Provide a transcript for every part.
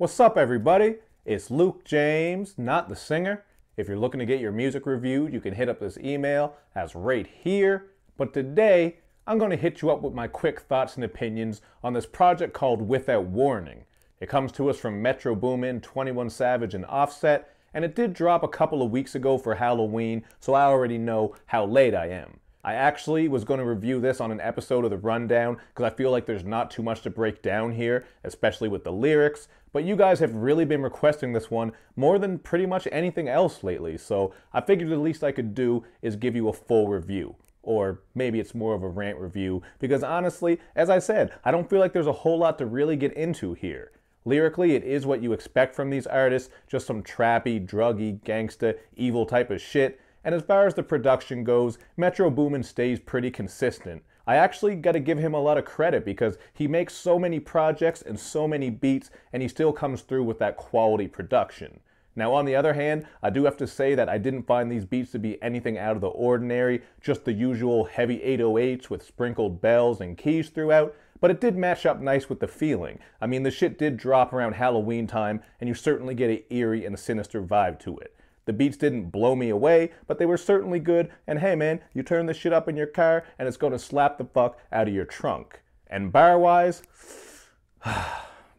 What's up, everybody? It's Luke James, not the singer. If you're looking to get your music reviewed, you can hit up this email as right here. But today, I'm going to hit you up with my quick thoughts and opinions on this project called Without Warning. It comes to us from Metro Boomin, 21 Savage, and Offset, and it did drop a couple of weeks ago for Halloween, so I already know how late I am. I actually was going to review this on an episode of The Rundown because I feel like there's not too much to break down here, especially with the lyrics, but you guys have really been requesting this one more than pretty much anything else lately, so I figured the least I could do is give you a full review. Or maybe it's more of a rant review, because honestly, as I said, I don't feel like there's a whole lot to really get into here. Lyrically, it is what you expect from these artists, just some trappy, druggy, gangsta, evil type of shit. And as far as the production goes, Metro Boomin stays pretty consistent. I actually gotta give him a lot of credit because he makes so many projects and so many beats, and he still comes through with that quality production. Now, on the other hand, I do have to say that I didn't find these beats to be anything out of the ordinary, just the usual heavy 808s with sprinkled bells and keys throughout, but it did match up nice with the feeling. I mean, the shit did drop around Halloween time, and you certainly get an eerie and sinister vibe to it. The beats didn't blow me away, but they were certainly good, and hey man, you turn this shit up in your car, and it's gonna slap the fuck out of your trunk. And bar-wise,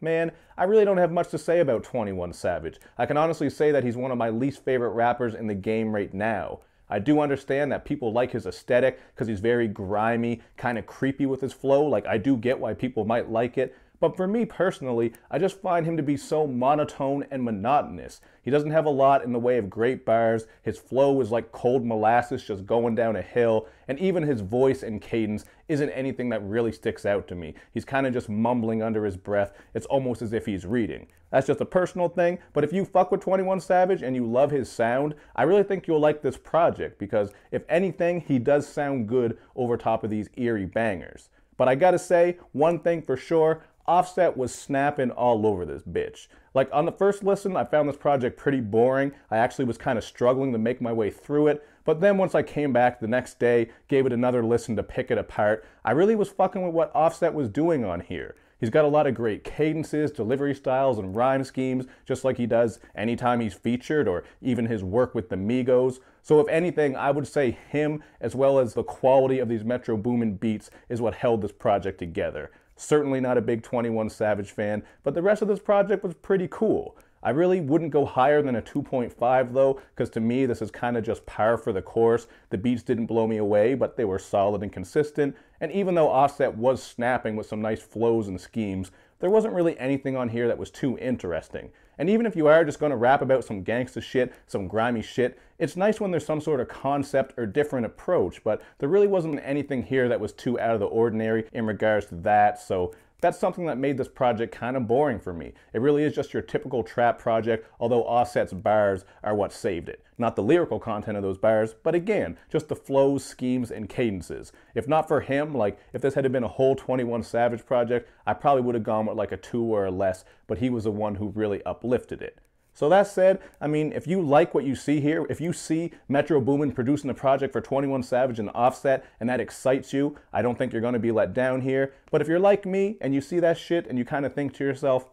man, I really don't have much to say about 21 Savage. I can honestly say that he's one of my least favorite rappers in the game right now. I do understand that people like his aesthetic because he's very grimy, kind of creepy with his flow. Like, I do get why people might like it. But for me personally, I just find him to be so monotone and monotonous. He doesn't have a lot in the way of great bars, his flow is like cold molasses just going down a hill, and even his voice and cadence isn't anything that really sticks out to me. He's kind of just mumbling under his breath, it's almost as if he's reading. That's just a personal thing, but if you fuck with 21 Savage and you love his sound, I really think you'll like this project because if anything, he does sound good over top of these eerie bangers. But I gotta say, one thing for sure, Offset was snapping all over this bitch. Like, on the first listen, I found this project pretty boring. I actually was kind of struggling to make my way through it. But then once I came back the next day, gave it another listen to pick it apart, I really was fucking with what Offset was doing on here. He's got a lot of great cadences, delivery styles, and rhyme schemes, just like he does anytime he's featured, or even his work with the Migos. So if anything, I would say him, as well as the quality of these Metro Boomin beats, is what held this project together. Certainly not a big 21 Savage fan, but the rest of this project was pretty cool. I really wouldn't go higher than a 2.5 though, because to me this is kind of just par for the course. The beats didn't blow me away, but they were solid and consistent, and even though Offset was snapping with some nice flows and schemes, there wasn't really anything on here that was too interesting. And even if you are just going to rap about some gangsta shit, some grimy shit, it's nice when there's some sort of concept or different approach, but there really wasn't anything here that was too out of the ordinary in regards to that, so that's something that made this project kind of boring for me. It really is just your typical trap project, although Offset's bars are what saved it. Not the lyrical content of those bars, but again, just the flows, schemes, and cadences. If not for him, like, if this had been a whole 21 Savage project, I probably would have gone with like a 2 or a less, but he was the one who really uplifted it. So that said, I mean, if you like what you see here, if you see Metro Boomin producing a project for 21 Savage and Offset and that excites you, I don't think you're going to be let down here. But if you're like me and you see that shit and you kind of think to yourself,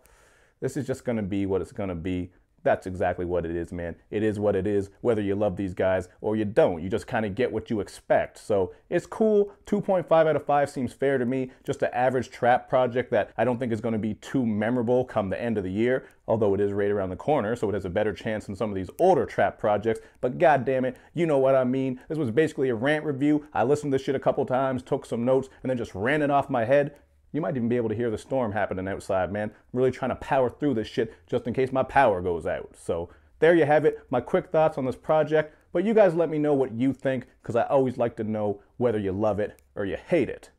this is just going to be what it's going to be, that's exactly what it is, man. It is what it is, whether you love these guys or you don't. You just kind of get what you expect. So it's cool. 2.5 out of 5 seems fair to me. Just an average trap project that I don't think is going to be too memorable come the end of the year, although it is right around the corner, so it has a better chance than some of these older trap projects. But god damn it, you know what I mean. This was basically a rant review. I listened to this shit a couple times, took some notes, and then just ran it off my head. You might even be able to hear the storm happening outside, man. I'm really trying to power through this shit just in case my power goes out. So there you have it, my quick thoughts on this project. But you guys let me know what you think, because I always like to know whether you love it or you hate it.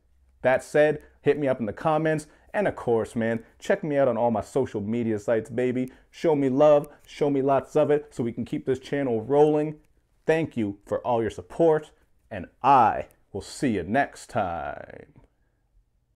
That said, hit me up in the comments. And of course, man, check me out on all my social media sites, baby. Show me love, show me lots of it, so we can keep this channel rolling. Thank you for all your support, and I will see you next time.